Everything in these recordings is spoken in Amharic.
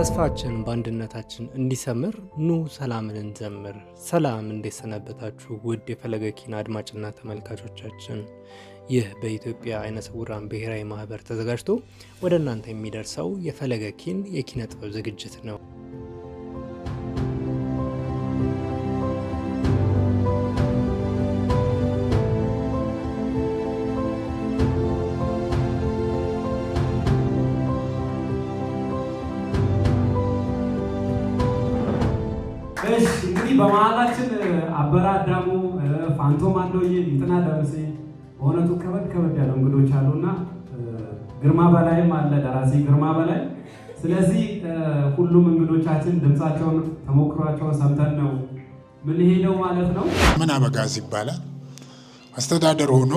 ተስፋችን በአንድነታችን እንዲሰምር ኑ ሰላምን እንዘምር። ሰላም እንዴት ሰነበታችሁ ውድ የፈለገ ኪን አድማጭና ተመልካቾቻችን። ይህ በኢትዮጵያ አይነ ስውራን ብሔራዊ ማህበር ተዘጋጅቶ ወደ እናንተ የሚደርሰው የፈለገ ኪን የኪነ ጥበብ ዝግጅት ነው። እንግዲህ በመሀላችን አበራ አዳሙ፣ ፋንቶም አንዶዬ፣ እንትና ደምሴ በእውነቱ ከበድ ያለው እንግዶች አሉና ግርማ በላይም አለ፣ ደራሲ ግርማ በላይ። ስለዚህ ሁሉም እንግዶቻችን ድምጻቸውን ተሞክሯቸውን ሰምተን ነው ምን ሄደው ማለት ነው። ምን አበጋዝ ይባላል አስተዳደር ሆኖ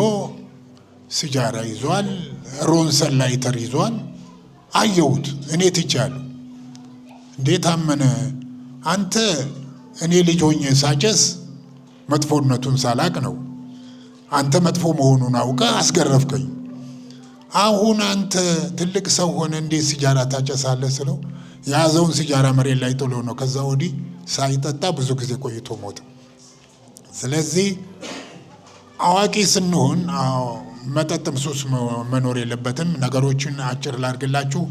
ሲጃራ ይዟል፣ ሮንሰን ላይተር ይዟል። አየሁት እኔ ትቻለሁ። እንዴት አመነ አንተ እኔ ልጅ ሆኜ ሳጨስ መጥፎነቱን ሳላቅ ነው። አንተ መጥፎ መሆኑን አውቀ አስገረፍከኝ። አሁን አንተ ትልቅ ሰው ሆነ እንዴት ሲጃራ ታጨሳለህ ስለው የያዘውን ሲጃራ መሬት ላይ ጥሎ ነው። ከዛ ወዲህ ሳይጠጣ ብዙ ጊዜ ቆይቶ ሞተ። ስለዚህ አዋቂ ስንሆን መጠጥም ሱስ መኖር የለበትም። ነገሮችን አጭር ላድርግላችሁ።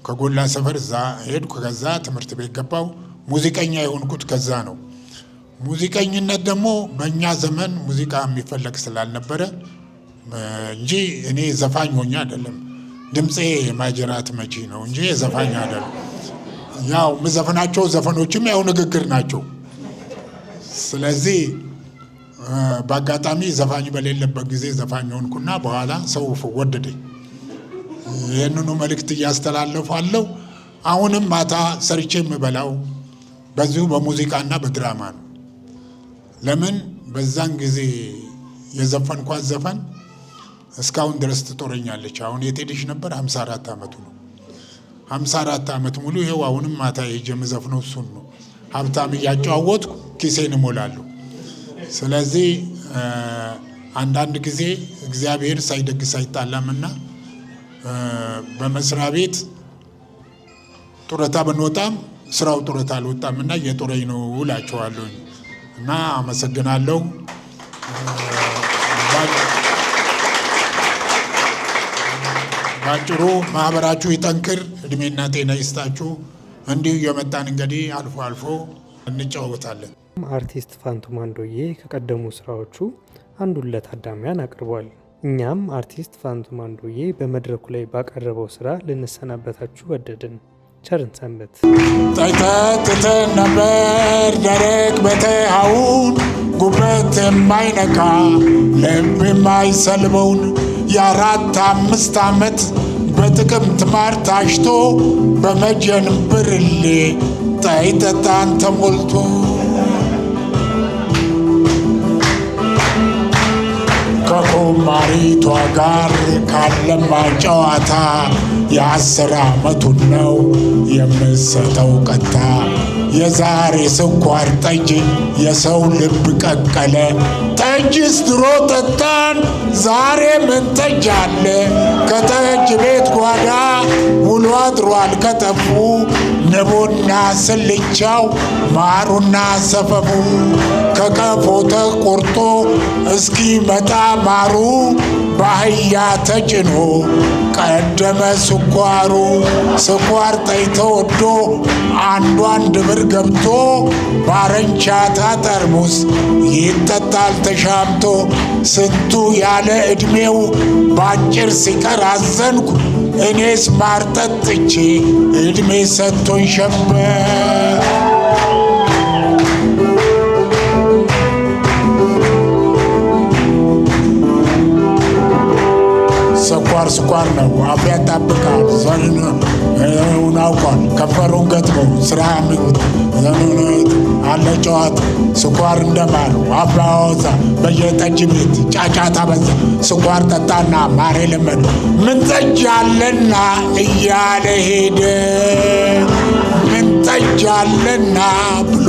ከጎላ ሰፈር እዛ ሄድኩ። ከዛ ትምህርት ቤት ገባው። ሙዚቀኛ የሆንኩት ከዛ ነው። ሙዚቀኝነት ደግሞ በእኛ ዘመን ሙዚቃ የሚፈለግ ስላልነበረ እንጂ እኔ ዘፋኝ ሆኜ አይደለም። ድምፄ ማጀራት መቺ ነው እንጂ ዘፋኝ አይደለም። ያው ምዘፍናቸው ዘፈኖችም ያው ንግግር ናቸው። ስለዚህ በአጋጣሚ ዘፋኝ በሌለበት ጊዜ ዘፋኝ ሆንኩና በኋላ ሰው ወደደኝ። ይህንኑ መልእክት እያስተላለፋለሁ። አሁንም ማታ ሰርቼ የምበላው በዚሁ በሙዚቃና በድራማ ነው። ለምን በዛን ጊዜ የዘፈንኳት ዘፈን እስካሁን ድረስ ትጦረኛለች። አሁን የቴዲሽ ነበር 54 ዓመቱ ነው። 54 ዓመት ሙሉ ይኸው አሁንም ማታ ሄጄ የምዘፍነው እሱን ነው። ሀብታም እያጨዋወትኩ ኪሴን እሞላለሁ። ስለዚህ አንዳንድ ጊዜ እግዚአብሔር ሳይደግስ አይጣላምና በመስሪያ ቤት ጡረታ ብንወጣም ስራው ጡረታ አልወጣምና እየጦረኝ ነው እላቸዋለሁ እና አመሰግናለሁ። ባጭሩ ማህበራችሁ ይጠንክር፣ እድሜና ጤና ይስጣችሁ። እንዲሁ የመጣን እንግዲህ አልፎ አልፎ እንጫወታለን። አርቲስት ፋንቶም አንዶዬ ከቀደሙ ስራዎቹ አንዱን ለታዳሚያን አቅርቧል። እኛም አርቲስት ፋንቶም አንዶዬ በመድረኩ ላይ ባቀረበው ስራ ልንሰናበታችሁ ወደድን። ቸርን ሰንበት። ጠይተትተን ነበር ደረቅ በተሃውን ጉበት የማይነካ ልብ የማይሰልበውን የ4-5 ዓመት በጥቅምት ማር ታሽቶ በመጀን ብርሌ ጠይተታን ተሞልቶ ከኩማሪቷ ጋር ካለማ ጨዋታ የ10 ዓመቱን ነው የምሰጠው ቀታ። የዛሬ ስኳር ጠጅ የሰው ልብ ቀቀለ። ጠጅስ ድሮ ጠጣን ዛሬ ምን ጠጅ አለ? ከጠጅ ቤት ጓዳ ውሎ አድሯል ከጠፉ ንቡና ስልቻው ማሩና ሰፈፉ። ከቀፎ ተቆርጦ እስኪመጣ ማሩ ባህያ ተጭኖ ቀደመ ስኳሩ። ስኳር ጠይ ተወዶ አንድ ብር ገብቶ ባረንቻታ ጠርሙስ ይጠጣል ተሻምቶ። ስንቱ ያለ ዕድሜው ባጭር ሲቀር አዘንኩ። እኔስ ማር ጠጥቼ ዕድሜ ሰጥቶኝ ሸበት። ስኳር ነው አፍ ያጣብቃል። ዘኑን አውቋል ከንፈሩን ገጥሞ ስራ ምንት ዘኑነት አለ ጨዋታ። ስኳር እንደማር አፍ ያወዛ በየጠጅ ቤት ጫጫታ በዛ። ስኳር ጠጣና ማር የለመደ ምን ጠጅ አለና እያለ ሄደ። ምን ጠጅ አለና ብሎ